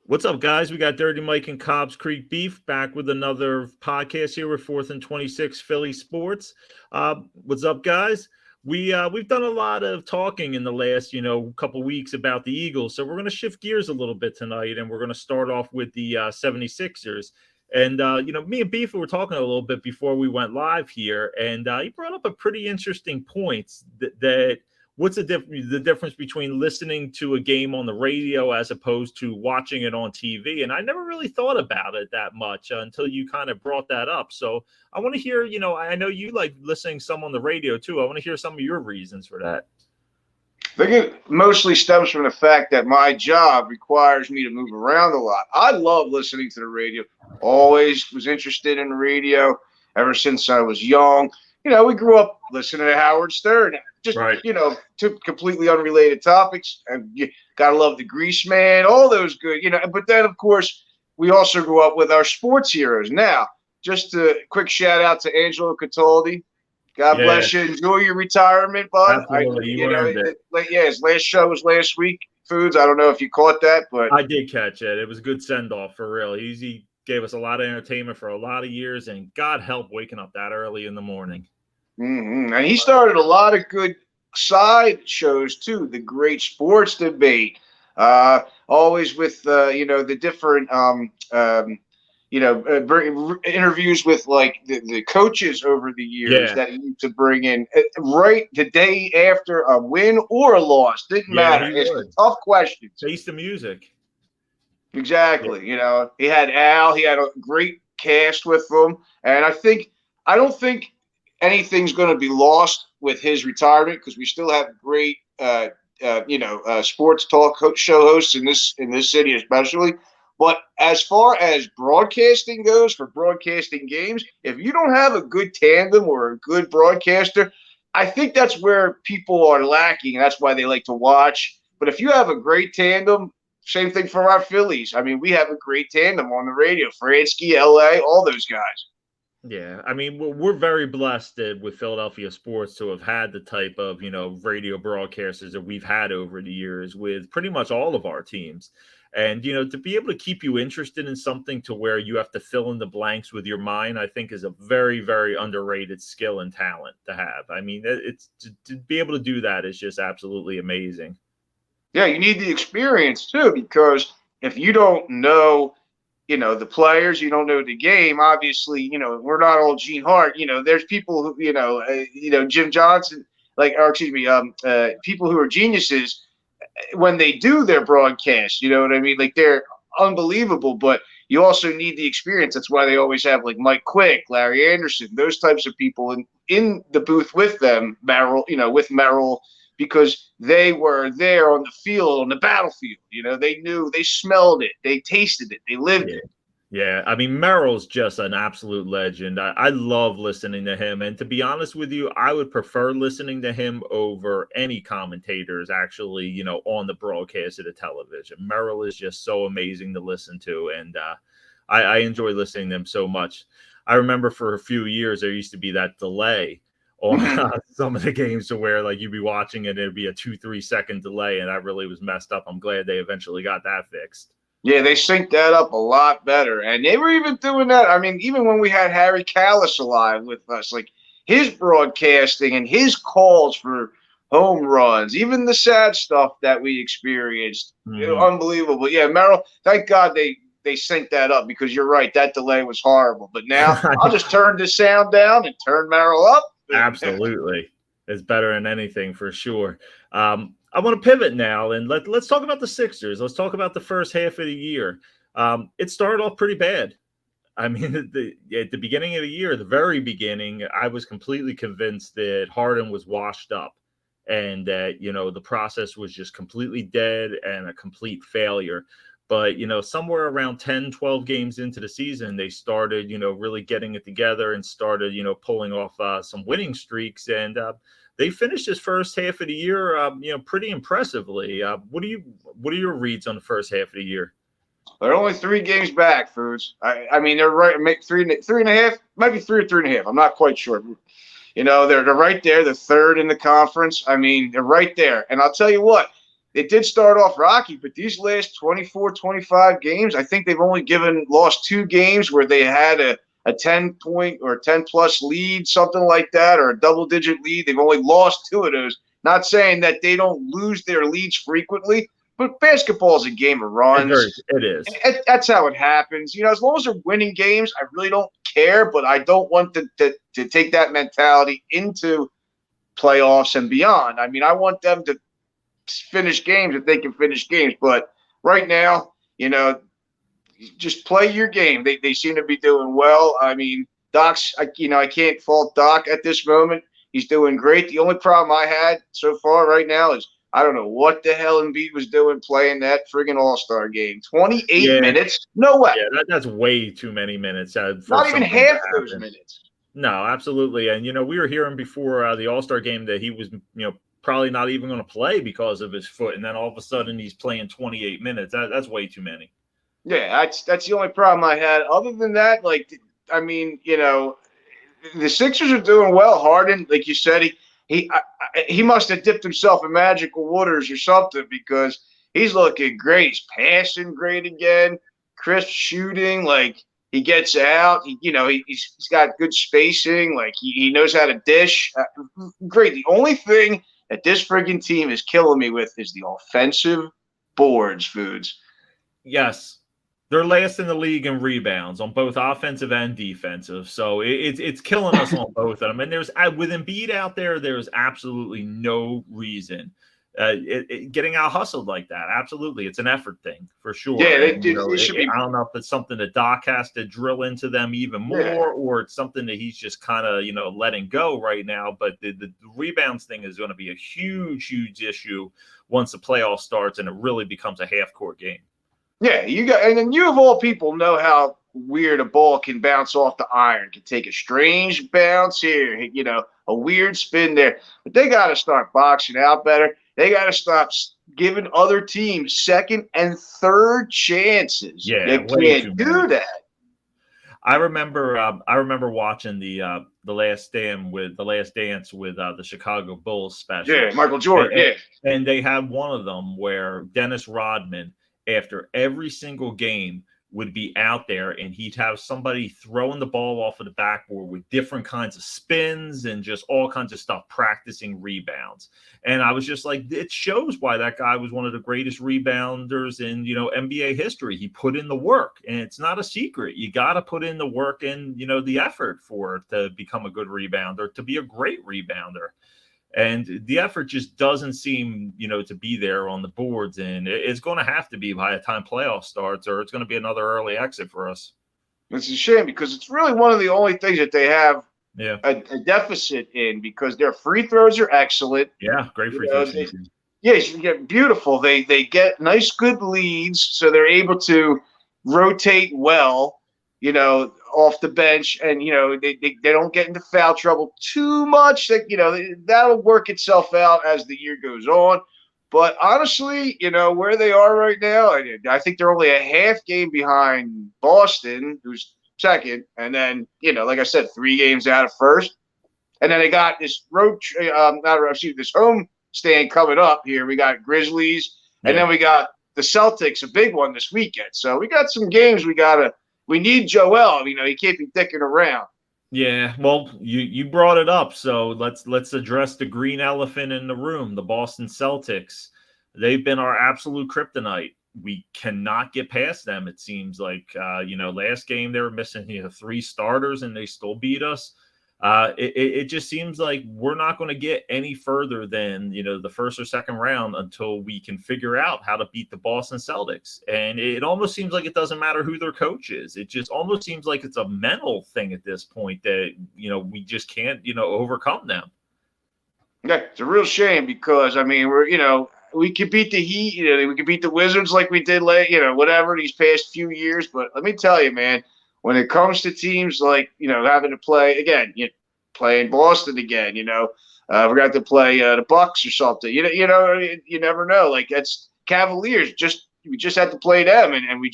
What's up, guys? We got Dirty Mike and Cobb's Creek Beef back with another podcast here with 4th and 26 Philly Sports. What's up, guys? We've done a lot of talking in the last, couple weeks about the Eagles. So we're going to shift gears a little bit tonight, and we're going to start off with the 76ers. And, me and Beef were talking a little bit before we went live here, and he brought up a pretty interesting point that what's the difference between listening to a game on the radio as opposed to watching it on TV? And I never really thought about it that much until you kind of brought that up. So I want to hear, I know you like listening some on the radio too. I want to hear some of your reasons for that. I think it mostly stems from the fact that my job requires me to move around a lot. I love listening to the radio. Always was interested in the radio ever since I was young. We grew up listening to Howard Stern. Just, right. Two completely unrelated topics. And you gotta love the Grease Man, all those good, But then, of course, we also grew up with our sports heroes. Now, just a quick shout out to Angelo Cataldi. God bless you. Enjoy your retirement, bud. His last show was last week. Foods. I don't know if you caught that, but I did catch it. It was a good send off for real. He gave us a lot of entertainment for a lot of years, and God help waking up that early in the morning. Mm-hmm. And he started a lot of good side shows too. The Great Sports Debate, always with the different interviews with like the coaches over the years that he used to bring in right the day after a win or a loss. Didn't matter. It's tough questions. Taste of music. Exactly. Yeah. He had Al. He had a great cast with them, and I don't think anything's going to be lost with his retirement because we still have great, sports talk show hosts in this city, especially. But as far as broadcasting goes for broadcasting games, if you don't have a good tandem or a good broadcaster, I think that's where people are lacking, and that's why they like to watch. But if you have a great tandem, same thing for our Phillies. I mean, we have a great tandem on the radio. Fransky, LA, all those guys. Yeah, I mean, we're very blessed with Philadelphia sports to have had the type of, radio broadcasters that we've had over the years with pretty much all of our teams. And, to be able to keep you interested in something to where you have to fill in the blanks with your mind, I think is a very, very underrated skill and talent to have. I mean, it's to be able to do that is just absolutely amazing. Yeah, you need the experience too, because if you don't know the players, you don't know the game. Obviously, we're not all Gene Hart. There's people who, Jim Johnson, people who are geniuses when they do their broadcast. You know what I mean? Like they're unbelievable, but you also need the experience. That's why they always have like Mike Quick, Larry Anderson, those types of people in the booth with them, Merrill, because they were there on the field, on the battlefield. They knew, they smelled it, they tasted it, they lived it. Yeah, I mean, Merrill's just an absolute legend. I love listening to him. And to be honest with you, I would prefer listening to him over any commentators actually, on the broadcast of the television. Merrill is just so amazing to listen to. And I enjoy listening to him so much. I remember for a few years, there used to be that delay on some of the games to where like you'd be watching it and it'd be a 2-3 second delay, and that really was messed up. I'm glad they eventually got that fixed. Yeah, they synced that up a lot better, and they were even doing that. I mean, even when we had Harry Callis alive with us, like his broadcasting and his calls for home runs, even the sad stuff that we experienced, unbelievable. Yeah, Merrill, thank God they synced that up, because you're right, that delay was horrible. But now I'll just turn the sound down and turn Merrill up. Absolutely. It's better than anything for sure. I want to pivot now and let's talk about the Sixers. Let's talk about the first half of the year. It started off pretty bad. I mean, at the beginning of the year, the very beginning, I was completely convinced that Harden was washed up and that, the process was just completely dead and a complete failure. But, somewhere around 10, 12 games into the season, they started, really getting it together and started, pulling off some winning streaks. And they finished this first half of the year, pretty impressively. What are your reads on the first half of the year? They're only 3 games back, Foods. I mean, they're right, make three and a half, might be 3 or 3.5. I'm not quite sure. They're right there. They're third in the conference. I mean, they're right there. And I'll tell you what, they did start off rocky, but these last 24, 25 games, I think they've only lost 2 games where they had a 10-point or 10-plus lead, something like that, or a double-digit lead. They've only lost 2 of those. Not saying that they don't lose their leads frequently, but basketball is a game of runs. It is. That's how it happens. As long as they're winning games, I really don't care, but I don't want to take that mentality into playoffs and beyond. I mean, I want them to finish games if they can finish games. But right now, just play your game. They seem to be doing well. I mean, Doc's, I can't fault Doc at this moment. He's doing great. The only problem I had so far right now is I don't know what the hell Embiid was doing playing that friggin' All-Star game. 28 minutes? No way. Yeah, that's way too many minutes. Not even half those minutes. No, absolutely. And, we were hearing before the All-Star game that he was, probably not even going to play because of his foot. And then all of a sudden he's playing 28 minutes. That's way too many. Yeah, that's the only problem I had. Other than that, the Sixers are doing well. Harden, like you said, he must have dipped himself in magical waters or something because he's looking great. He's passing great again. Crisp shooting, like he gets out. He's got good spacing. Like he knows how to dish. Great. The only thing that this friggin' team is killing me with is the offensive boards, Foods. Yes. They're last in the league in rebounds on both offensive and defensive. So it's killing us on both of them. And with Embiid out there, there's absolutely no reason getting out hustled like that. Absolutely. It's an effort thing for sure. Yeah, they should be. I don't know if it's something that Doc has to drill into them even more, or it's something that he's just kind of, letting go right now. But the rebounds thing is going to be a huge, huge issue once the playoff starts and it really becomes a half-court game. Yeah, and then you of all people know how weird a ball can bounce off the iron. Can take a strange bounce here, a weird spin there. But they got to start boxing out better. They got to stop giving other teams second and third chances. Yeah, they can't do that. I remember watching the Last Dance with the Chicago Bulls special. Yeah, Michael Jordan. And they had one of them where Dennis Rodman, after every single game, would be out there and he'd have somebody throwing the ball off of the backboard with different kinds of spins and just all kinds of stuff, practicing rebounds. And I was just like, it shows why that guy was one of the greatest rebounders in, NBA history. He put in the work, and it's not a secret. You got to put in the work and, the effort for it to become a good rebounder, to be a great rebounder. And the effort just doesn't seem, to be there on the boards. And it's going to have to be by the time playoff starts, or it's going to be another early exit for us. It's a shame because it's really one of the only things that they have a deficit in, because their free throws are excellent. Yeah, great free throws. Yes, beautiful. They get nice, good leads, so they're able to rotate well, off the bench, and they don't get into foul trouble too much. That that'll work itself out as the year goes on. But honestly, where they are right now, I think they're only a half game behind Boston, who's second, and then like I said, 3 games out of first, and then they got this this home stand coming up here. We got Grizzlies, and then we got the Celtics, a big one this weekend. So we got some games we need Joel. He can't be dicking around. Yeah, well, you brought it up, so let's address the green elephant in the room, the Boston Celtics. They've been our absolute kryptonite. We cannot get past them. It seems like last game they were missing 3 starters and they still beat us. It just seems like we're not going to get any further than the first or second round until we can figure out how to beat the Boston Celtics. And it almost seems like it doesn't matter who their coach is. It just almost seems like it's a mental thing at this point that we just can't overcome them. Yeah, it's a real shame because we could beat the Heat, we could beat the Wizards like we did whatever these past few years. But let me tell you, man, when it comes to teams like, having to play again, playing Boston again, we're going to have to play the Bucks or something. You never know. Like, that's Cavaliers. We just had to play them, and we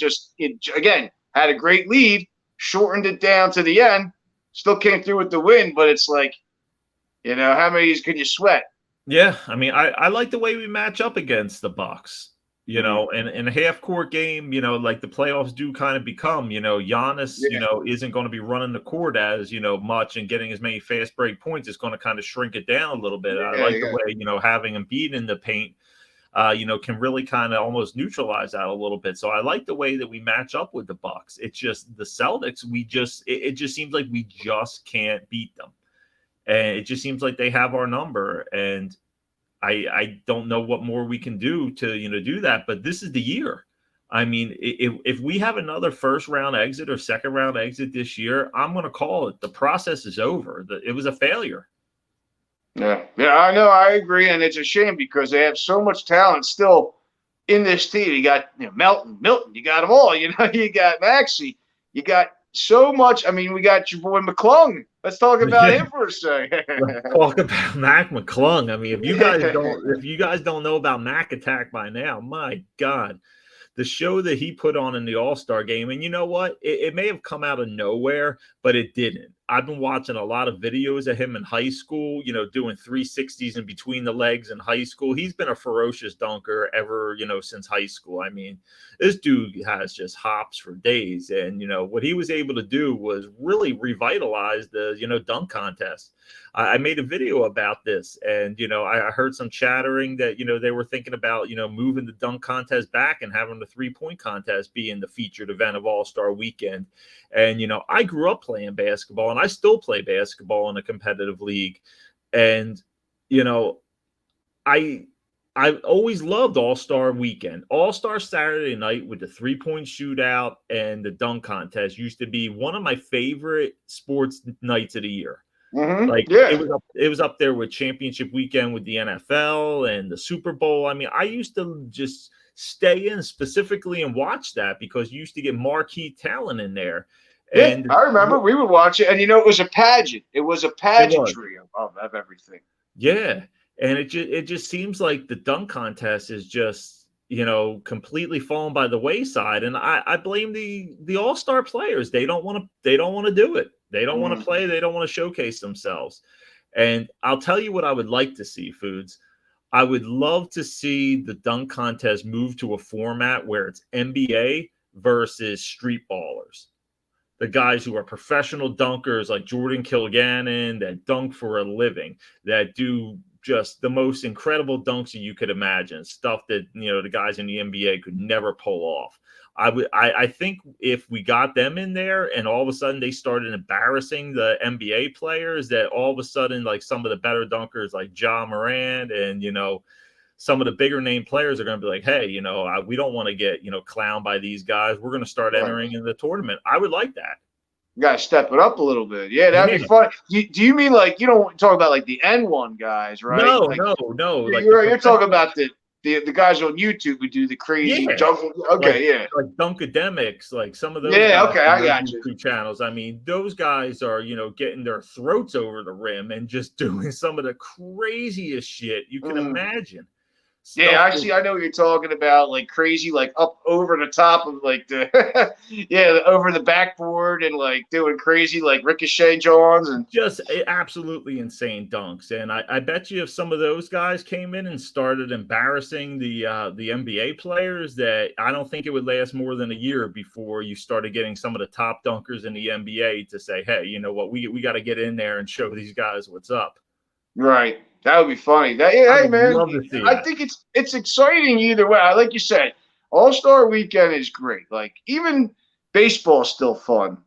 again had a great lead, shortened it down to the end, still came through with the win. But it's like, how many can you sweat? Yeah, I mean, I like the way we match up against the Bucks. Mhm. In a half court game, like the playoffs do kind of become, Giannis, Yeah, isn't going to be running the court as, much and getting as many fast break points. It's going to kind of shrink it down a little bit. I yeah, like the yeah. way, having Embiid in the paint, can really kind of almost neutralize that a little bit. So I like the way that we match up with the Bucks. It's just the Celtics, it just seems like we just can't beat them. And it just seems like they have our number. And I don't know what more we can do to do that, but this is the year. I mean, if we have another first round exit or second round exit this year, I'm going to call it. The process is over. It was a failure. Yeah, yeah, I know, I agree, and it's a shame because they have so much talent still in this team. You got Milton, you got them all. You got Maxey, you got so much. I mean, we got your boy McClung. Let's talk about Yeah, him for a second. let's talk about Mac McClung. I mean, if you guys don't know about Mac Attack by now, my God, the show that he put on in the All-Star game. And you know what? It may have come out of nowhere, but it didn't. I've been watching a lot of videos of him in high school, doing 360s in between the legs in high school. He's been a ferocious dunker ever, since high school. I mean, this dude has just hops for days. And, what he was able to do was really revitalize the, dunk contest. I made a video about this, and I heard some chattering that they were thinking about moving the dunk contest back and having the 3-point contest be in the featured event of All-Star Weekend. And I grew up playing basketball, and I still play basketball in a competitive league, and you know I I've always loved All-Star Weekend. All-Star Saturday night with the 3-point shootout and the dunk contest used to be one of my favorite sports nights of the year. Like Yeah. it was up there with championship weekend with the NFL and the Super Bowl. I mean, I used to just stay in specifically and watch that because you used to get marquee talent in there. Yeah, And I remember we would watch it, and it was a pageant. It was a it was. pageantry of everything. Yeah. And it just seems like the dunk contest is just, completely fallen by the wayside. And I blame the all-star players. They don't want to do it. They don't want to Mm. play, they don't want to showcase themselves. And I'll tell you what I would like to see, Foods. I would love to see the dunk contest move to a format where it's NBA versus street ballers, the guys who are professional dunkers like Jordan Kilgannon that dunk for a living, that do just the most incredible dunks that you could imagine, stuff that the guys in the NBA could never pull off. I think if we got them in there and all of a sudden they started embarrassing the NBA players, that all of a sudden like some of the better dunkers like Ja Morant and some of the bigger name players are going to be like, hey, we don't want to get, clowned by these guys. We're going to start Right. entering in the tournament. I would like that. You gotta step it up a little bit. Yeah, that'd be Yeah. fun. Do you mean like you don't talk about like the N1 guys, right? No, Like no, no. Like the you're talking professional, about the guys on YouTube who do the crazy yeah, jump. like Okay, yeah, Dunkademics, like some of those yeah. guys Okay, on I those got you. YouTube channels. I mean, those guys are, getting their throats over the rim and just doing some of the craziest shit you can Mm. imagine. Yeah, Stuff I that, see. I know what you're talking about, like crazy, like up over the top of like the yeah, over the backboard and like doing crazy like ricochet Johns and just absolutely insane dunks. And I bet you if some of those guys came in and started embarrassing the NBA players, that I don't think it would last more than a year before you started getting some of the top dunkers in the NBA to say, hey, you know what, we got to get in there and show these guys what's up. right. That would be funny. I Hey would man, love to see I that. think it's exciting either way. Like you said, All Star Weekend is great. Like even baseball's still fun.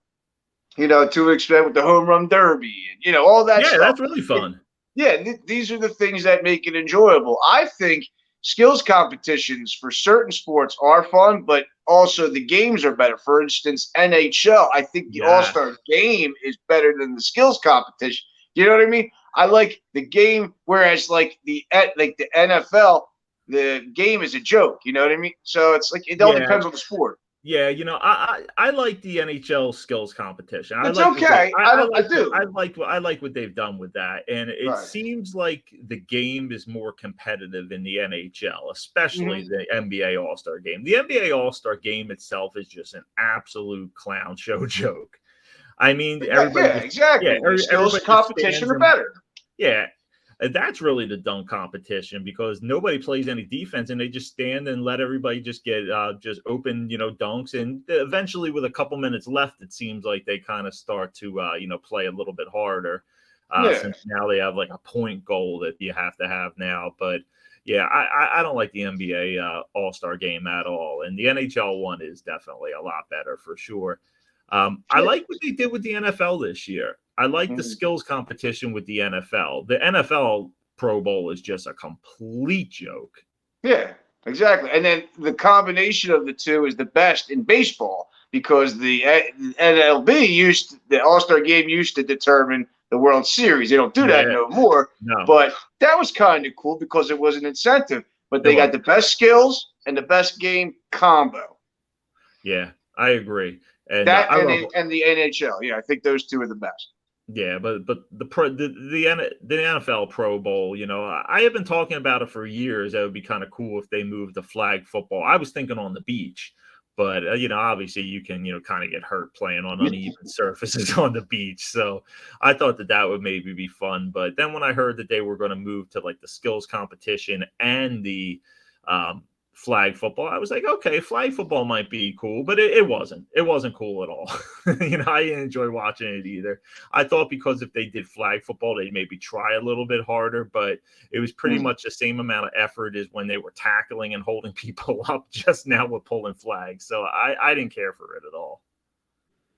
To an extent with the home run derby and all that Yeah, stuff. that's really fun. Yeah, these are the things that make it enjoyable. I think skills competitions for certain sports are fun, but also the games are better. For instance, NHL, I think the All Yes. Star game is better than the skills competition. You know what I mean? I like the game, whereas like the NFL, the game is a joke. You know what I mean? So it's like it all Yeah. depends on the sport. Yeah, I like the NHL skills competition. I It's like what they okay. I don't. I do. I like what they've done with that. And it Right. seems like the game is more competitive in the NHL, especially Mhm. the NBA All-Star game. The NBA All-Star game itself is just an absolute clown show joke. I mean, Yeah, everybody just yeah, exactly. The skills everybody just competition stands are and better. yeah. And that's really the dunk competition because nobody plays any defense and they just stand and let everybody just get just open, dunks. And eventually, with a couple minutes left, it seems like they kind of start to, play a little bit harder Yeah. since now they have like a point goal that you have to have now. But yeah, I don't like the NBA All-Star game at all. And the NHL one is definitely a lot better for sure. I like what they did with the NFL this year. I like the skills competition with the NFL. The NFL Pro Bowl is just a complete joke. Yeah, exactly. And then the combination of the two is the best in baseball because the the All-Star game used to determine the World Series. They don't do that Yeah, no more. no, But that was kind of cool because it was an incentive. But it they got was. the best skills and the best game combo. Yeah, I agree. And That I love. and the NHL. Yeah, I think those two are the best. Yeah, but the NFL Pro Bowl, I have been talking about it for years. That would be kind of cool if they moved the flag football. I was thinking on the beach, but obviously you can kind of get hurt playing on uneven surfaces on the beach. So I thought that would maybe be fun. But then when I heard that they were going to move to like the skills competition and the flag football, I was like, okay, flag football might be cool, but it wasn't. It wasn't cool at all. I didn't enjoy watching it either. I thought because if they did flag football, they'd maybe try a little bit harder, but it was pretty much the same amount of effort as when they were tackling and holding people up just now with pulling flags. So I didn't care for it at all.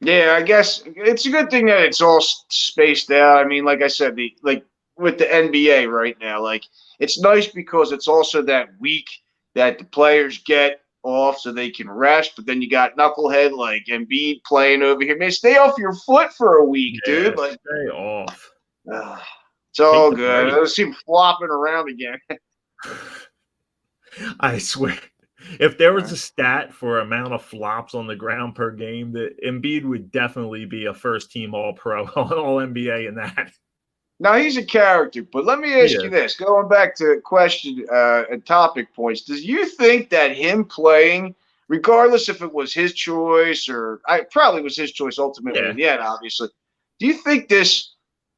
Yeah, I guess it's a good thing that it's all spaced out. I mean, like I said, with the NBA right now, like it's nice because it's also that week that the players get off so they can rest. But then you got knucklehead like Embiid playing over here. Man, stay off your foot for a week, Yeah, dude. Like, stay off. It's all Take the good. break. I see him flopping around again. I swear. If there was a stat for amount of flops on the ground per game, that Embiid would definitely be a first team all pro, all NBA in that. Now he's a character, but let me ask you Yeah. this: going back to question and topic points, does you think that him playing, regardless if it was his choice or I probably was his choice ultimately in Yeah. the end, obviously, do you think this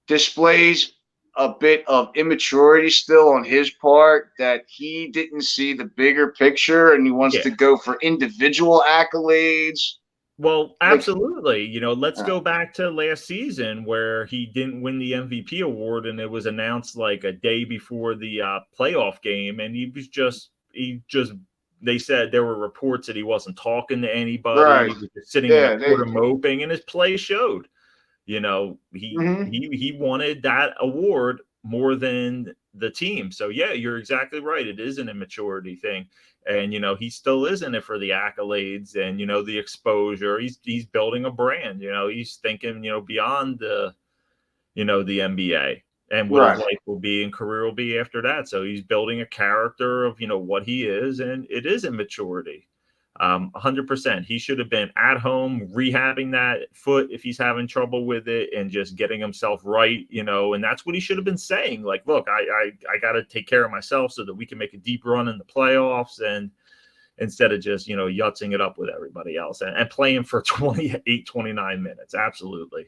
displays a bit of immaturity still on his part that he didn't see the bigger picture and he wants Yeah. to go for individual accolades? Well, Like, absolutely. Let's go back to last season where he didn't win the MVP award and it was announced like a day before the playoff game. And they said there were reports that he wasn't talking to anybody. right? He was just sitting in a Yeah. corner moping and his play showed. He Mhm. he wanted that award more than the team. So yeah, you're exactly right. It is an immaturity thing. And he still is in it for the accolades and the exposure. He's building a brand, he's thinking, beyond the NBA and what his Right. life will be and career will be after that. So he's building a character of, what he is, and it is immaturity. 100%. He should have been at home rehabbing that foot if he's having trouble with it and just getting himself right, and that's what he should have been saying. Like, look, I got to take care of myself so that we can make a deep run in the playoffs, and instead of just, yutzing it up with everybody else and playing for 28, 29 minutes. Absolutely.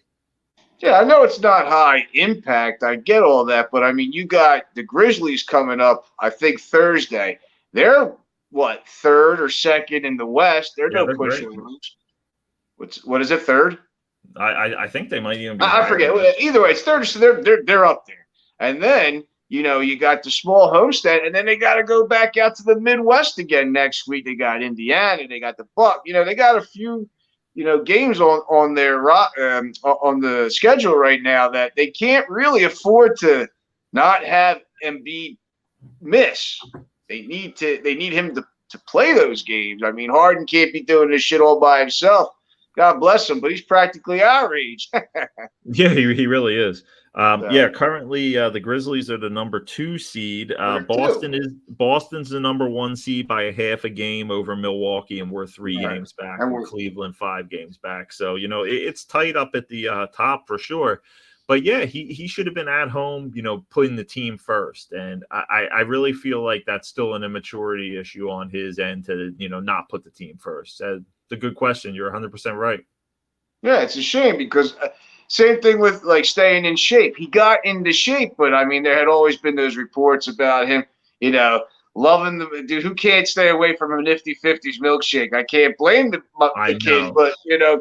Yeah, I know it's not high impact. I get all that, but I mean, you got the Grizzlies coming up, I think Thursday. They're what, third or second in the West? They're Yeah, no they're push great. moves. What is it, third? I think they might even be I higher forget. than that. Either way, it's third, so they're up there. And then you got the small homestand, and then they got to go back out to the Midwest again next week. They got Indiana, they got the Buck. They got a few games on their on the schedule right now that they can't really afford to not have Embiid miss. They need him to play those games. I mean, Harden can't be doing this shit all by himself. God bless him, but he's practically our age. Yeah, he really is. So, Yeah, currently the Grizzlies are the number 2 seed. number two. Boston's the number 1 seed by a half a game over Milwaukee, and we're 3 Right. games back, And and Cleveland 5 games back. So it's tight up at the top for sure. But yeah, he should have been at home, putting the team first. And I really feel like that's still an immaturity issue on his end to not put the team first. It's a good question. You're 100% right. yeah, it's a shame because Same thing with like staying in shape. He got into shape, but I mean, there had always been those reports about him, loving the dude. Who can't stay away from a Nifty Fifties milkshake? I can't blame I the kid, know. but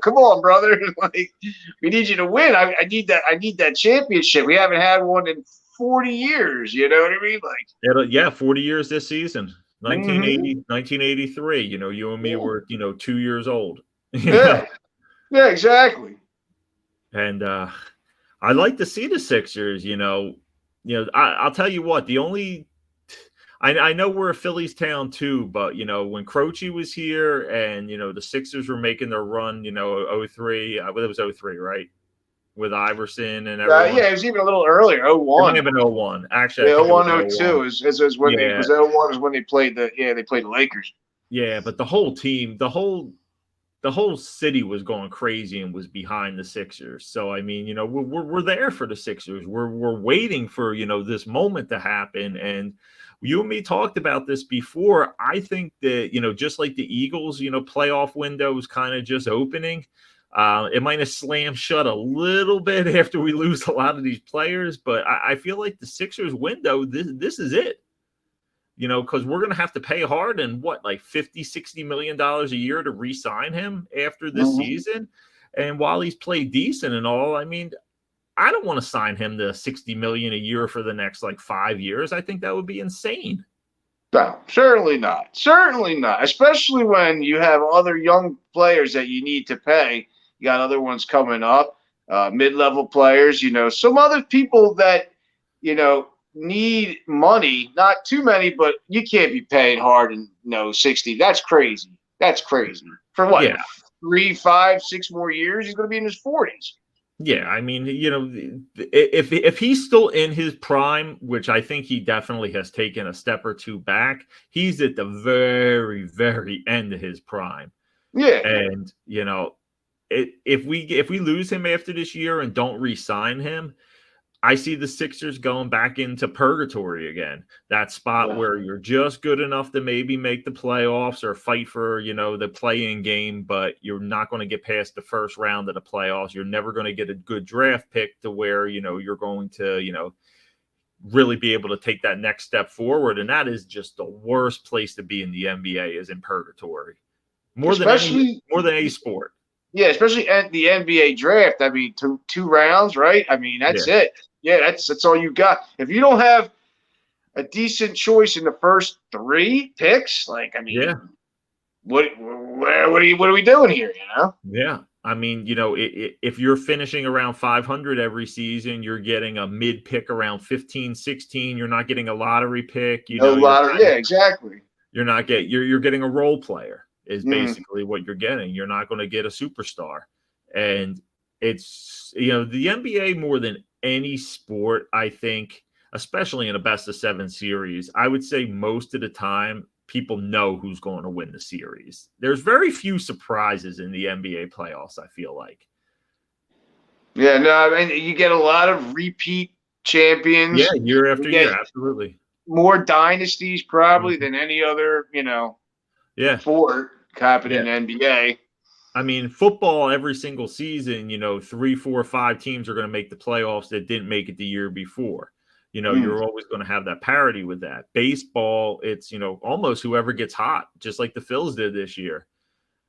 come on, brother. Like, we need you to win. I need that. I need that championship. We haven't had one in 40 years. You know what I mean? Like, Yeah, 40 years this season. mm-hmm. 1983. You and me Yeah, were, 2 years old. yeah, yeah, exactly. And I like to see the Sixers, I'll tell you what, I know we're a Phillies town too, but when Croce was here and the Sixers were making their run, 03, it was 03, right? With Iverson and everyone. Yeah, it was even a little earlier. Oh It might one. have been 01. Actually, I Yeah, think oh it was 01, oh 01. 02 is when they Yeah, because 01 is when they played the Lakers. yeah, but the whole team, the whole city was going crazy and was behind the Sixers. So I mean, we're there for the Sixers. We're waiting for this moment to happen. And you and me talked about this before. I think that just like the Eagles, playoff window is kind of just opening. It might have slammed shut a little bit after we lose a lot of these players, but I feel like the Sixers window, this is it. Because we're going to have to pay hard and like $50-60 million a year to re-sign him after this Mm-hmm. season. And while he's played decent and all, I mean, I don't want to sign him to $60 million a year for the next like 5 years. I think that would be insane. No, certainly not. Certainly not. Especially when you have other young players that you need to pay. You got other ones coming up, mid-level players. Some other people that need money. Not too many, but you can't be paying hard and 60. That's crazy. That's crazy. For what? Yeah. 3, 5, 6 more years? He's going to be in his 40s. Yeah, I mean, if he's still in his prime, which I think he definitely has taken a step or two back, he's at the very, very end of his prime. Yeah. And if we lose him after this year and don't re-sign him, I see the Sixers going back into purgatory again. That spot where you're just good enough to maybe make the playoffs or fight for, the play-in game, but you're not going to get past the first round of the playoffs. You're never going to get a good draft pick to where, you're going to, really be able to take that next step forward. And that is just the worst place to be in the NBA, is in purgatory. More than any sport. Yeah, especially at the NBA draft. I mean, two rounds, right? I mean, that's it. Yeah, that's all you got. If you don't have a decent choice in the first 3 picks, like, I mean, what are we doing here? Yeah, I mean, if you're finishing around 500 every season, you're getting a mid pick around 15, 16. You're not getting a lottery pick. Yeah, exactly. You're getting a role player. Is basically what you're getting. You're not going to get a superstar. And it's, the NBA more than any sport, I think, especially in a best of 7 series, I would say most of the time people know who's going to win the series. There's very few surprises in the NBA playoffs, I feel like. Yeah, no, I mean, you get a lot of repeat champions. Yeah, year after year, absolutely. More dynasties probably than any other, sport happening in the NBA. I mean, football every single season, 3, 4, 5 teams are going to make the playoffs that didn't make it the year before. You're always going to have that parity with that. Baseball, it's, almost whoever gets hot, just like the Phils did this year.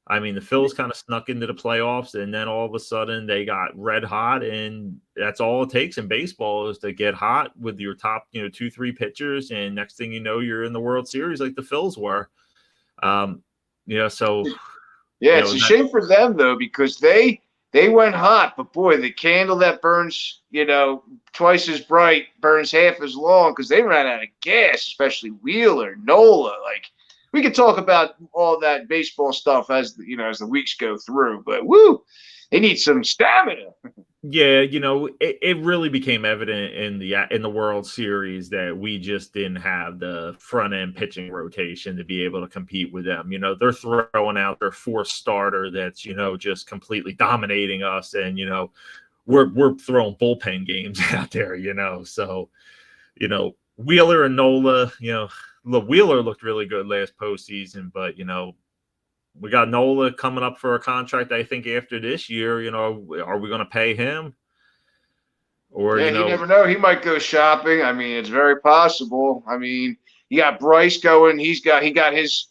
I mean, the Phils kind of snuck into the playoffs, and then all of a sudden they got red hot, and that's all it takes in baseball is to get hot with your top, 2, 3 pitchers, and next thing you know, you're in the World Series like the Phils were. So it's a shame for them though, because they went hot, but boy, the candle that burns, twice as bright burns half as long, because they ran out of gas, especially Wheeler, Nola. Like, we could talk about all that baseball stuff as the weeks go through, but woo, they need some stamina. Yeah, it really became evident in the World Series that we just didn't have the front end pitching rotation to be able to compete with them. They're throwing out their 4th starter that's just completely dominating us, and we're throwing bullpen games out there. So Wheeler and Nola, Wheeler looked really good last postseason, but we got Nola coming up for a contract, I think, after this year. Are we going to pay him? or Yeah, you you know, never know. He might go shopping. I mean, it's very possible. I mean, you got Bryce going. He got his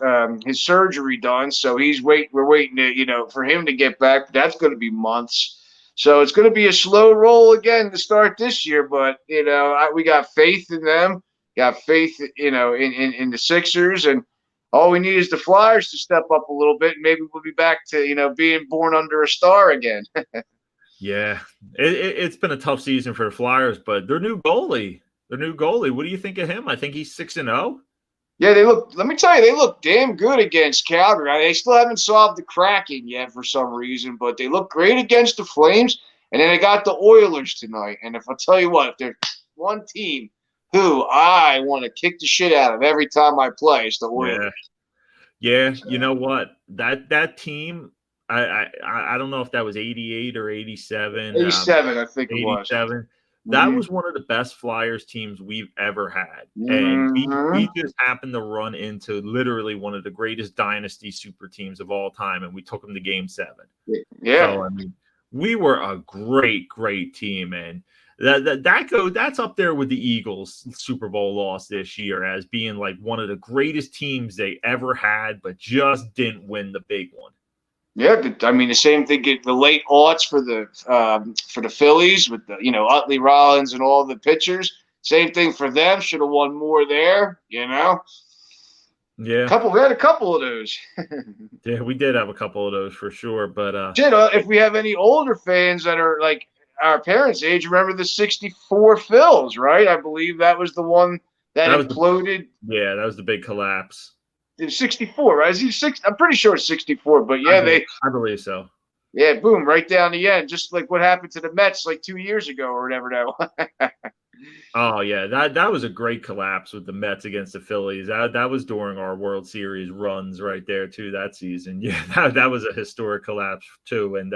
surgery done, so we're waiting for him to get back. That's going to be months. So it's going to be a slow roll again to start this year. But we got faith in them. Got faith, in the Sixers, and all we need is the Flyers to step up a little bit, and maybe we'll be back to being born under a star again. yeah, it's been a tough season for the Flyers, but their new goalie. What do you think of him? I think he's 6-0. Yeah, let me tell you, they look damn good against Calgary. They still haven't solved the Kraken yet for some reason, but they look great against the Flames. And then they got the Oilers tonight. And if I tell you what, if there's one team who I want to kick the shit out of every time I play, it's the Oilers. Yeah. You know what? That team, I don't know if that was 88 or 87. 87, I think it was. 87. That Mm-hmm. was one of the best Flyers teams we've ever had. And Mm-hmm. we just happened to run into literally one of the greatest dynasty super teams of all time, and we took them to game 7. Yeah. So, I mean, we were a great team, and that's up there with the Eagles' Super Bowl loss this year as being like one of the greatest teams they ever had, but just didn't win the big one. Yeah, I mean the same thing. The late aughts for the Phillies with the Utley Rollins and all the pitchers. Same thing for them. Should have won more there. Yeah, We had a couple of those. yeah, we did have a couple of those for sure. But If we have any older fans that are like our parents' age, remember the '64 Phils, right? I believe that was the one that imploded. That was the big collapse. It was '64, right? Is he six? I'm pretty sure it's '64, but yeah, I believe so. Yeah, boom, right down the end, just like what happened to the Mets like 2 years ago or whatever that. Oh yeah, that was a great collapse with the Mets against the Phillies. That was during our World Series runs right there too that season. Yeah, that was a historic collapse too. And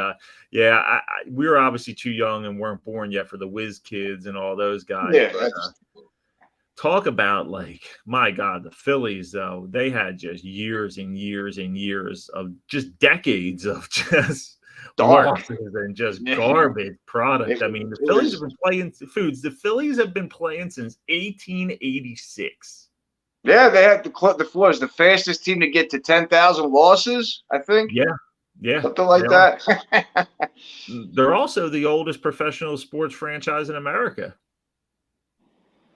we were obviously too young and weren't born yet for the Whiz Kids and all those guys. Yeah. But, talk about my God, the Phillies though, they had just years and years and years of just decades of just losses and just garbage product. I mean, the Phillies have been playing foods. The Phillies have been playing since 1886. Yeah, they had the fastest team to get to 10,000 losses, I think. Yeah, something like that. They're also the oldest professional sports franchise in America.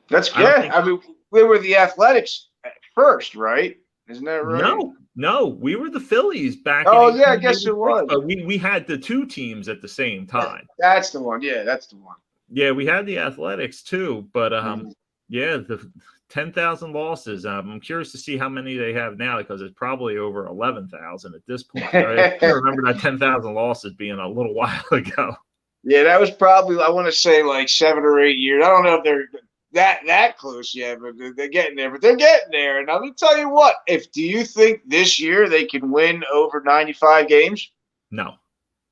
I mean, we were the Athletics at first, right? Isn't that right? No, we were the Phillies back. Oh, yeah, I guess it was. But we had the two teams at the same time. That's the one. Yeah, that's the one. Yeah, we had the Athletics too, but the 10,000 losses. I'm curious to see how many they have now because it's probably over 11,000 at this point. I remember that 10,000 losses being a little while ago. Yeah, that was probably, I want to say, like 7 or 8 years. I don't know if they're that close yet, but they're getting there. But they're getting there. And I'm going to tell you what, do you think this year they can win over 95 games? No.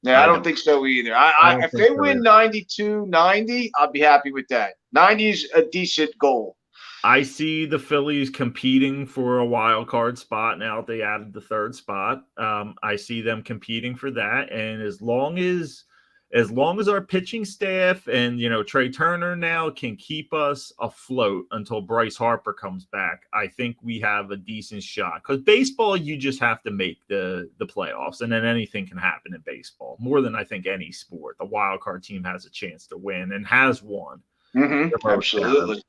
Yeah, I don't think so either. If they win 92, 90, I'll be happy with that. 90 is a decent goal. I see the Phillies competing for a wild card spot now that they added the third spot. I see them competing for that. And as long as our pitching staff and, Trey Turner now can keep us afloat until Bryce Harper comes back, I think we have a decent shot. Because baseball, you just have to make the playoffs, and then anything can happen in baseball. More than I think any sport, the wild card team has a chance to win and has won. Mm-hmm. Absolutely.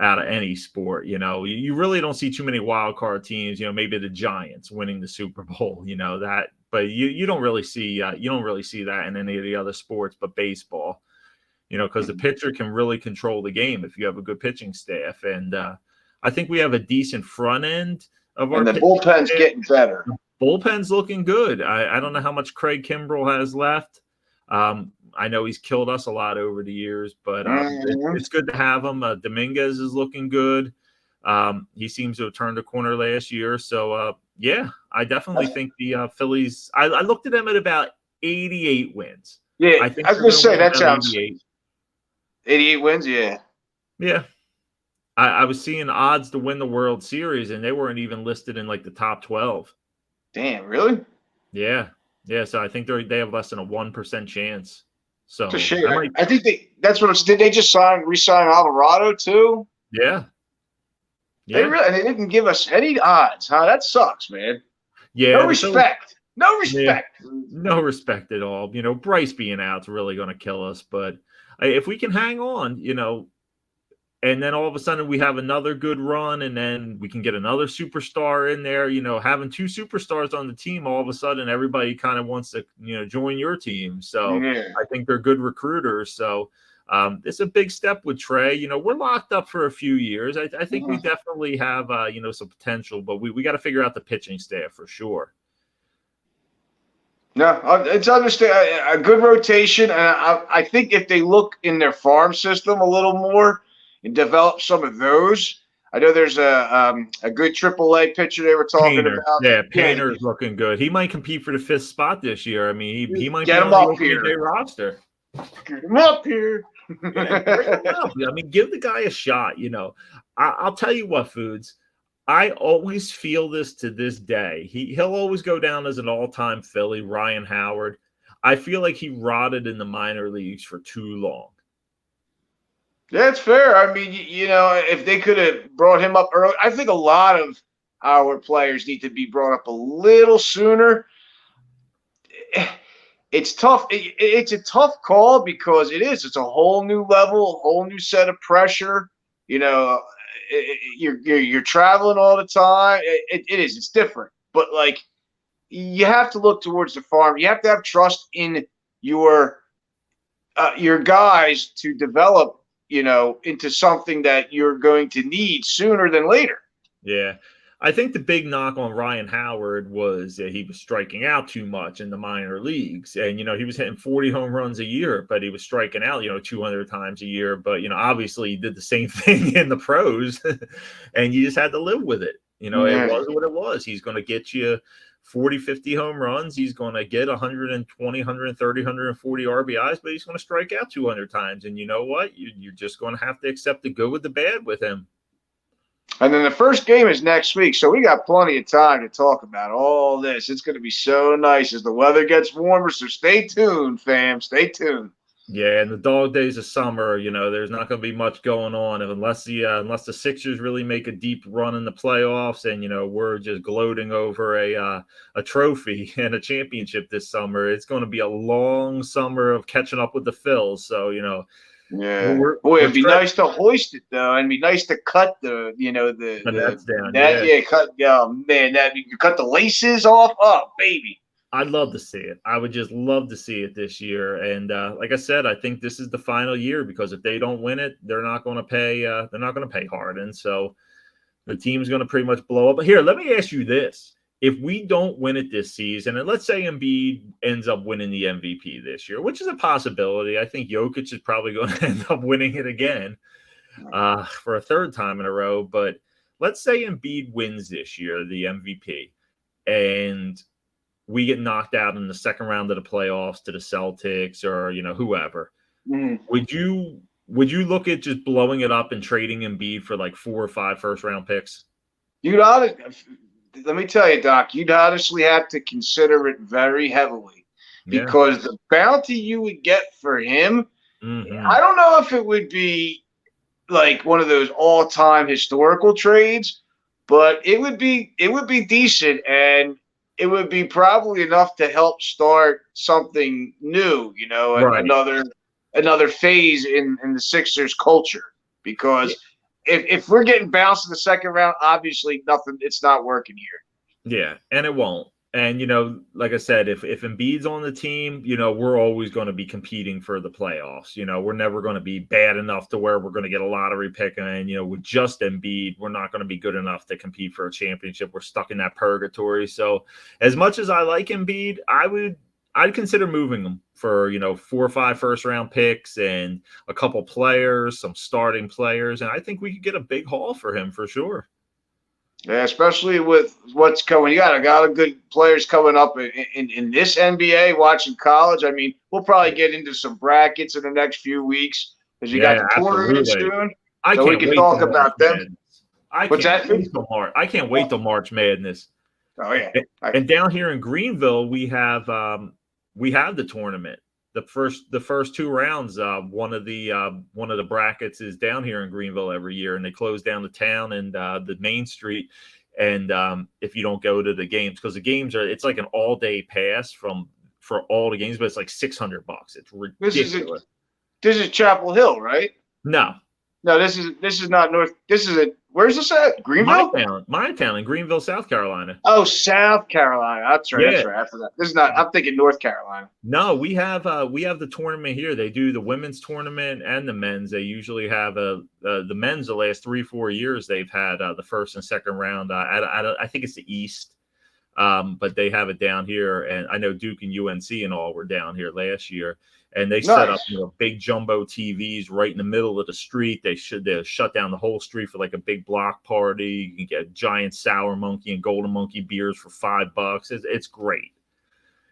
Out of any sport, you really don't see too many wild card teams. Maybe the Giants winning the Super Bowl, that. But you don't really see that in any of the other sports, but baseball, because the pitcher can really control the game if you have a good pitching staff. And I think we have a decent front end of our. And the bullpen's getting better. The bullpen's looking good. I don't know how much Craig Kimbrell has left. I know he's killed us a lot over the years, but it's good to have him. Dominguez is looking good. He seems to have turned a corner last year. So, I definitely think the Phillies – I looked at them at about 88 wins. Yeah, I was going to say that sounds – 88 wins, yeah. Yeah. I was seeing odds to win the World Series, and they weren't even listed in, the top 12. Damn, really? Yeah. Yeah, so I think they have less than a 1% chance. So It's a shame. I might, I think that's what it's. Did they just re-sign Alvarado too? yeah, They yeah, really they didn't give us any odds, huh? That sucks, man. No yeah. The Phillies, respect. No yeah, respect. no respect at all. Bryce being out's really going to kill us, but if we can hang on, and then all of a sudden we have another good run, and then we can get another superstar in there. Having two superstars on the team, all of a sudden everybody kind of wants to join your team. So Yeah. I think they're good recruiters. So it's a big step with Trey. We're locked up for a few years. I think we definitely have some potential, but we got to figure out the pitching staff for sure. No, it's understand a good rotation, and I think if they look in their farm system a little more and develop some of those. I know there's a good AAA pitcher they were talking Painter, about. yeah, Yeah, Painter is looking good. He might compete for the 5th spot this year. I mean, he might get be him on the up opening day here. roster. Get him up here. Yeah, bring him up. I mean, give the guy a shot. I'll tell you what, Foods. I always feel this to this day. He'll always go down as an all-time Philly, Ryan Howard. I feel like he rotted in the minor leagues for too long. Yeah, it's fair. I mean, if they could have brought him up early, I think a lot of our players need to be brought up a little sooner. It's tough. It's a tough call because it's a whole new level, a whole new set of pressure. You're traveling all the time. It is. It's different. But like, you have to look towards the farm. You have to have trust in your guys to develop, into something that you're going to need sooner than later. Yeah. I think the big knock on Ryan Howard was that he was striking out too much in the minor leagues. And, he was hitting 40 home runs a year, but he was striking out, 200 times a year. But, obviously he did the same thing in the pros and you just had to live with it. It was what it was. He's going to get you 40, 50 home runs. He's going to get 120, 130, 140 RBIs, but he's going to strike out 200 times. And you know what? You're just going to have to accept the good with the bad with him. And then the first game is next week, so we got plenty of time to talk about all this. It's going to be so nice as the weather gets warmer, so stay tuned, fam. Stay tuned. Yeah, and the dog days of summer, there's not going to be much going on unless the Sixers really make a deep run in the playoffs, and we're just gloating over a trophy and a championship this summer. It's going to be a long summer of catching up with the Phils. So yeah, boy, it'd be nice to hoist it though, and it'd be nice to cut the nets down. Cut. Oh man, you cut the laces off. Oh baby. I'd love to see it. I would just love to see it this year. And like I said, I think this is the final year because if they don't win it, they're not going to pay. They're not going to pay Harden. So the team's going to pretty much blow up. But here, let me ask you this: if we don't win it this season, and let's say Embiid ends up winning the MVP this year, which is a possibility, I think Jokic is probably going to end up winning it again for a third time in a row. But let's say Embiid wins this year, the MVP, and we get knocked out in the second round of the playoffs to the Celtics or, whoever. Mm. Would you look at just blowing it up and trading Embiid for like 4 or 5 first-round picks? Let me tell you, Doc, you'd honestly have to consider it very heavily because the bounty you would get for him, I don't know if it would be like one of those all-time historical trades, but it would be decent, and it would be probably enough to help start something new, Right. another phase in the Sixers culture. Because if we're getting bounced in the second round, obviously it's not working here. Yeah, and it won't. And, like I said, if Embiid's on the team, we're always going to be competing for the playoffs. We're never going to be bad enough to where we're going to get a lottery pick. And, with just Embiid, we're not going to be good enough to compete for a championship. We're stuck in that purgatory. So as much as I like Embiid, I'd consider moving him for, 4 or 5 first-round picks and a couple players, some starting players. And I think we could get a big haul for him for sure. Yeah, especially with what's coming. You got a lot of good players coming up in this NBA, watching college. I mean, we'll probably get into some brackets in the next few weeks because you got the tournament soon. So we can talk about them. I can't wait till March Madness. Oh, yeah. And down here in Greenville, we have the tournament. the first two rounds. One of the brackets is down here in Greenville every year, and they close down the town and the main street. And if you don't go to the games, because the games it's like an all day pass for all the games, but it's like $600. It's ridiculous. This is Chapel Hill, right? No, this is not North. This is where's this at? Greenville? My town in Greenville, South Carolina. Oh, South Carolina. That's right. Yeah. That's right. I forgot. This is not. I'm thinking North Carolina. No, we have the tournament here. They do the women's tournament and the men's. They usually have the men's the last 3-4 years. They've had the first and second round. I think it's the East, but they have it down here. And I know Duke and UNC and all were down here last year. And they set up big jumbo TVs right in the middle of the street. They shut down the whole street for like a big block party. You can get giant sour monkey and golden monkey beers for $5. It's great.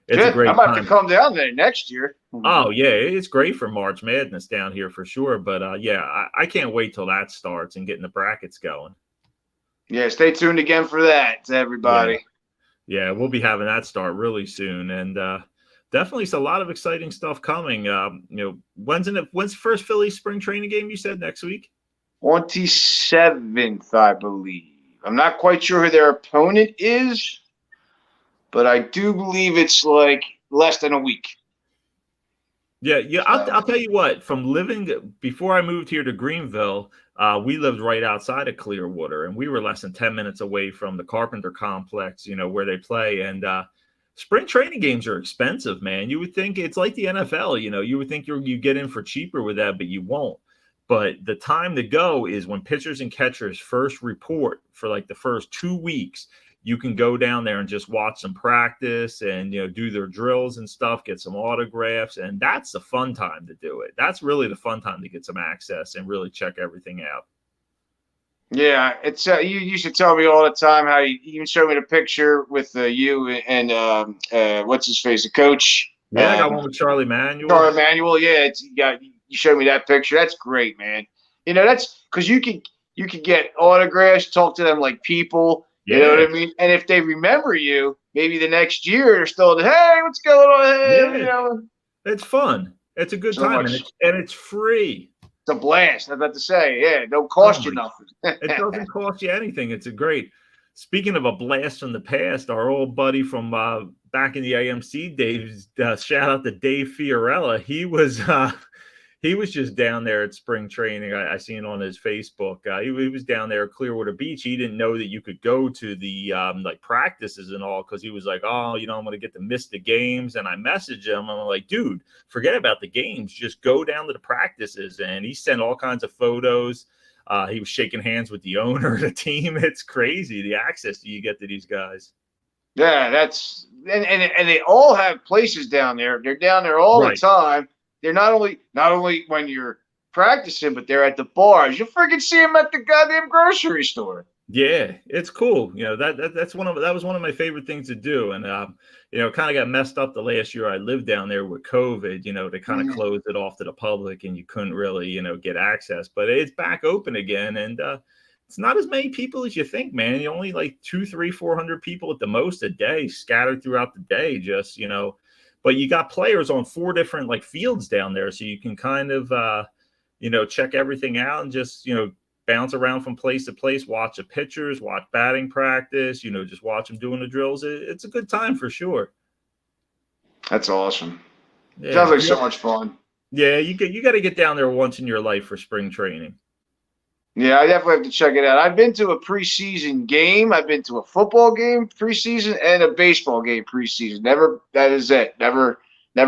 It's a great I'm about to come down there next year. Oh yeah, it's great for March Madness down here for sure. But I can't wait till that starts and getting the brackets going. Yeah, stay tuned again for that, everybody. Yeah, we'll be having that start really soon, and definitely it's a lot of exciting stuff coming. When's the first Phillies spring training game? You said next week, 27th, I believe. I'm not quite sure who their opponent is, but I do believe it's like less than a week. Yeah. I'll tell you what. From living before I moved here to Greenville, we lived right outside of Clearwater, and we were less than 10 minutes away from the Carpenter Complex. Where they play, and spring training games are expensive, man. You would think it's like the NFL. You would think you get in for cheaper with that, but you won't. But the time to go is when pitchers and catchers first report for like the first 2 weeks. You can go down there and just watch them practice and, do their drills and stuff, get some autographs. And that's the fun time to do it. That's really the fun time to get some access and really check everything out. Yeah, it's you used to tell me all the time how you even showed me the picture with you and what's his face, the coach. Yeah, I got one with Charlie Manuel. Charlie Manuel, yeah, you showed me that picture. That's great, man. That's because you can get autographs, talk to them like people. You know what I mean? And if they remember you, maybe the next year they're still, hey, what's going on? Hey, It's fun. It's a good time, and it's free. It's a blast. I was about to say, it don't cost you nothing. It doesn't cost you anything. It's a great. Speaking of a blast from the past, our old buddy from back in the AMC days, shout out to Dave Fiorella. He was just down there at spring training. I seen on his Facebook. He was down there at Clearwater Beach. He didn't know that you could go to the practices and all, because he was like, oh, I'm going to get to miss the games. And I messaged him. I'm like, dude, forget about the games. Just go down to the practices. And he sent all kinds of photos. He was shaking hands with the owner of the team. It's crazy, the access that you get to these guys. Yeah, that's and they all have places down there. They're down there all the time. They're not only when you're practicing, but they're at the bars. You freaking see them at the goddamn grocery store. Yeah, it's cool. That was one of my favorite things to do. And kind of got messed up the last year I lived down there with COVID. They kind of closed it off to the public, and you couldn't really get access. But it's back open again, and it's not as many people as you think, man. You only like 200, 300, 400 people at the most a day, scattered throughout the day. Just But you got players on 4 different fields down there, so you can kind of check everything out and just bounce around from place to place, watch the pitchers, watch batting practice, just watch them doing the drills. It's a good time for sure. That's awesome. Yeah. Sounds like so much fun. Yeah, you got to get down there once in your life for spring training. Yeah, I definitely have to check it out. I've been to a preseason game. I've been to a football game preseason and a baseball game preseason. That is it. Never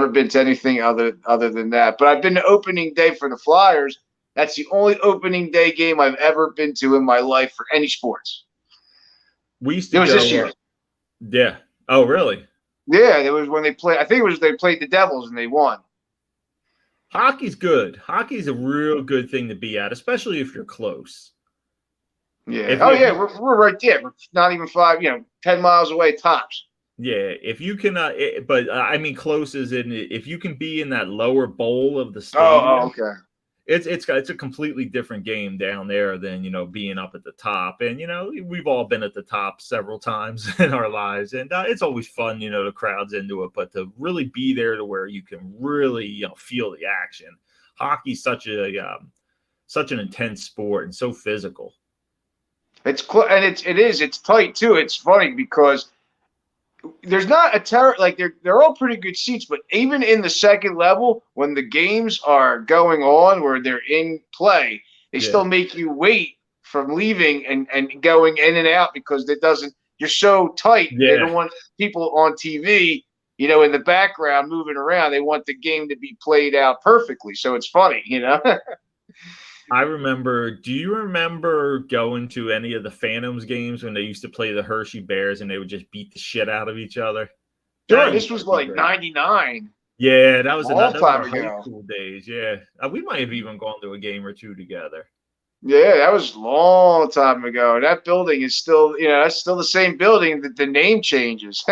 been to anything other than that. But I've been to opening day for the Flyers. That's the only opening day game I've ever been to in my life for any sports. We used to go this year. Yeah. Oh, really? Yeah, it was when they played. I think it was they played the Devils and they won. Hockey's good. Hockey's a real good thing to be at, especially if you're close. Yeah. We're right there. We're not even 10 miles away tops. Yeah, if you can, but I mean, close as in if you can be in that lower bowl of the stadium. Oh, okay. It's a completely different game down there than, being up at the top. And, we've all been at the top several times in our lives, and it's always fun, the crowd's into it, but to really be there to where you can really, feel the action. Hockey's such an intense sport and so physical. It's tight too. It's funny because there's not a terror, like they're all pretty good seats, but even in the second level, when the games are going on where they're in play, they still make you wait from leaving and going in and out because you're so tight. Yeah. They don't want people on TV, in the background moving around. They want the game to be played out perfectly. So it's funny, I remember. Do you remember going to any of the Phantoms games when they used to play the Hershey Bears and they would just beat the shit out of each other? Sure, this was like '99. Yeah, that was All time high ago. school days. Yeah, we might have even gone to a game or two together. Yeah, that was a long time ago. That building is still, that's still the same building. The name changes.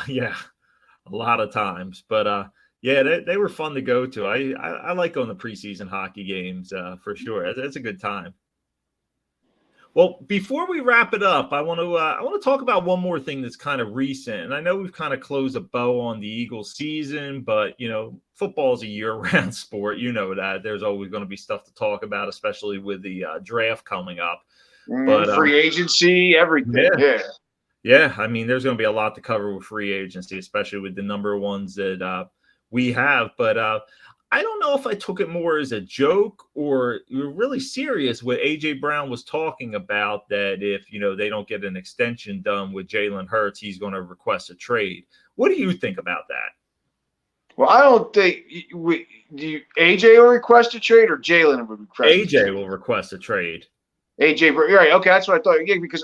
Yeah, a lot of times, but yeah, they were fun to go to. I like going to preseason hockey games for sure. It's a good time. Well, before we wrap it up, I want to talk about one more thing that's kind of recent. And I know we've kind of closed a bow on the Eagles season, but football is a year-round sport. You know that there's always going to be stuff to talk about, especially with the draft coming up. But free agency, everything. Yeah. I mean, there's going to be a lot to cover with free agency, especially with the number of ones that we have. But I don't know if I took it more as a joke or really serious what AJ Brown was talking about, that if, they don't get an extension done with Jalen Hurts, he's going to request a trade. What do you think about that? Well, I don't think AJ will request a trade or Jalen will request AJ will request a trade. AJ, right. Okay, that's what I thought. Yeah, because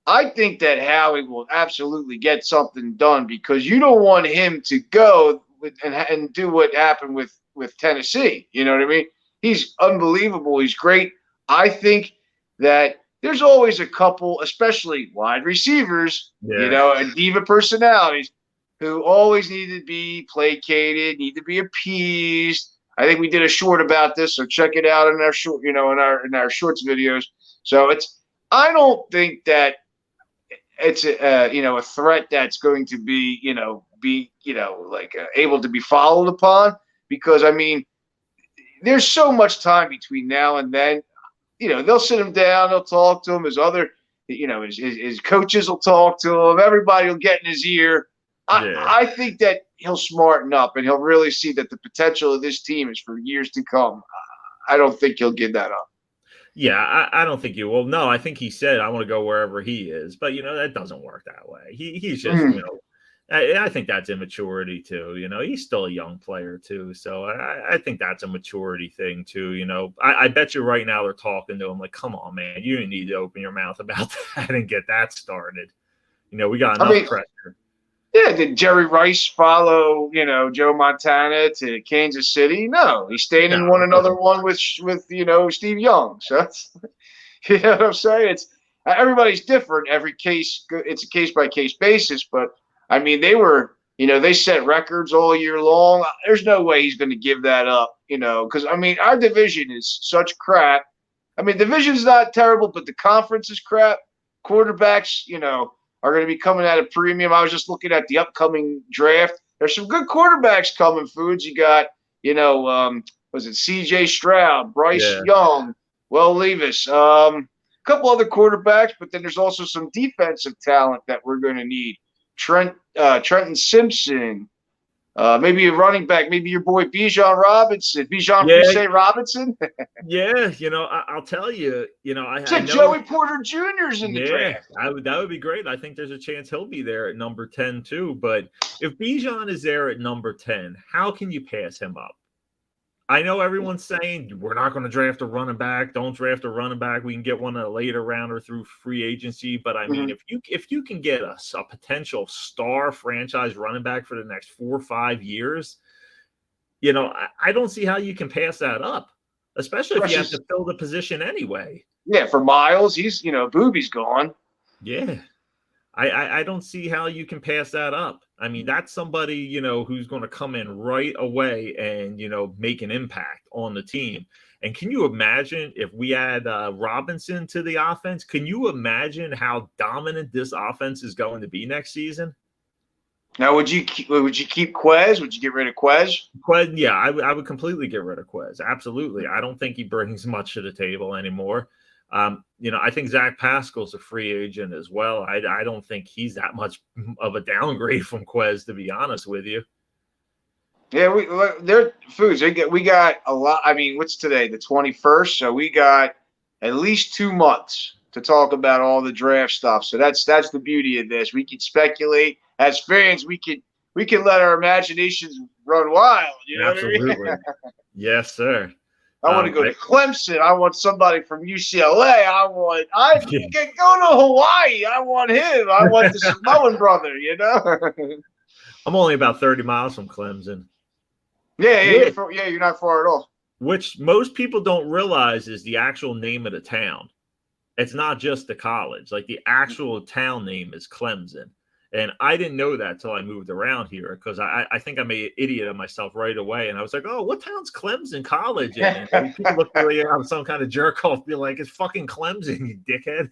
I think that Howie will absolutely get something done because you don't want him to go and do what happened with Tennessee. You know what I mean? He's unbelievable. He's great. I think that there's always a couple, especially wide receivers, and diva personalities who always need to be placated, need to be appeased. I think we did a short about this, so check it out in our short, in our shorts videos. So I don't think that it's a threat that's going to be able to be followed upon, because I mean there's so much time between now and then. They'll sit him down, they'll talk to him. His other his coaches will talk to him, everybody will get in his ear. I think that he'll smarten up and he'll really see that the potential of this team is for years to come. I don't think he'll give that up. Yeah, I don't think you will. No, I think he said, I want to go wherever he is. But, that doesn't work that way. He's just, I think that's immaturity too. He's still a young player too. So I think that's a maturity thing too. I bet you right now they're talking to him like, come on, man, you didn't need to open your mouth about that and get that started. We got enough pressure. Yeah, did Jerry Rice follow, Joe Montana to Kansas City? No, he stayed and won another one with Steve Young. So that's, you know what I'm saying? It's everybody's different. Every case, it's a case by case basis. But I mean, they set records all year long. There's no way he's going to give that up, because I mean, our division is such crap. I mean, division's not terrible, but the conference is crap. Quarterbacks, are going to be coming at a premium. I was just looking at the upcoming draft. There's some good quarterbacks coming, Foods. You got, was it C.J. Stroud, Bryce Young, Will Levis, a couple other quarterbacks, but then there's also some defensive talent that we're going to need. Trenton Simpson, maybe a running back, maybe your boy Bijan Robinson. Robinson? Yeah, I'll tell you, I know Joey Porter Jr.'s in the draft. That would be great. I think there's a chance he'll be there at number 10 too. But if Bijan is there at number 10, how can you pass him up? I know everyone's saying we're not going to draft a running back. Don't draft a running back. We can get one in a later round or through free agency. But I mean, if you can get a potential star franchise running back for the next 4 or 5 years, I don't see how you can pass that up, especially if you have to fill the position anyway. Yeah, for Miles, he's Booby's gone. Yeah, I don't see how you can pass that up. I mean, that's somebody, who's going to come in right away and, make an impact on the team. And can you imagine if we add Robinson to the offense? Can you imagine how dominant this offense is going to be next season? Now, would you keep Quez? Would you get rid of Quez? Quez, yeah, I would completely get rid of Quez. Absolutely. I don't think he brings much to the table anymore. I think Zach Pascal's a free agent as well. I don't think he's that much of a downgrade from Quez, to be honest with you. Yeah, they're foods. We got a lot. I mean, what's today? The 21st. So we got at least 2 months to talk about all the draft stuff. So that's the beauty of this. We can speculate as fans. We can let our imaginations run wild. You know Absolutely. what I mean? Yes, sir. I want to go to Clemson. I want somebody from UCLA. Go to Hawaii. I want him. I want the Samoan brother. I'm only about 30 miles from Clemson. Yeah, you're not far at all. Which most people don't realize is the actual name of the town. It's not just the college. Like, the actual town name is Clemson. And I didn't know that till I moved around here, because I think I made an idiot of myself right away. And I was like, oh, what town's Clemson College in? And people look like I'm some kind of jerk off, be like, it's fucking Clemson, you dickhead.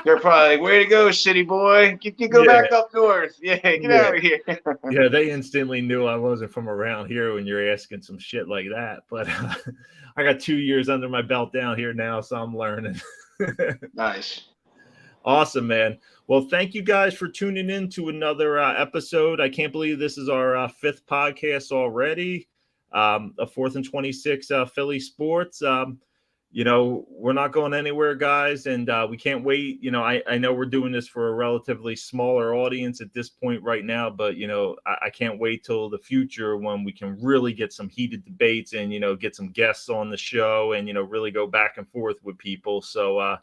They're probably like, way to go, city boy. You go back up north. Yeah, get out of here. Yeah, they instantly knew I wasn't from around here when you're asking some shit like that. But I got 2 years under my belt down here now, so I'm learning. Nice. Awesome, man. Well, thank you guys for tuning in to another episode. I can't believe this is our 5th podcast already. A 4th and 26 Philly sports. We're not going anywhere, guys, and we can't wait. I know we're doing this for a relatively smaller audience at this point right now, but I can't wait till the future when we can really get some heated debates and get some guests on the show and really go back and forth with people. So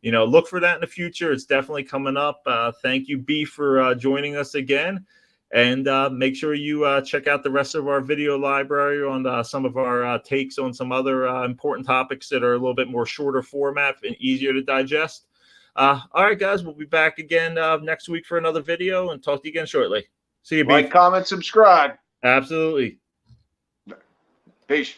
look for that in the future. It's definitely coming up. Thank you, B, for joining us again. And make sure you check out the rest of our video library on some of our takes on some other important topics that are a little bit more shorter format and easier to digest. All right, guys, we'll be back again next week for another video, and talk to you again shortly. See you, B. Like, comment, subscribe. Absolutely. Peace.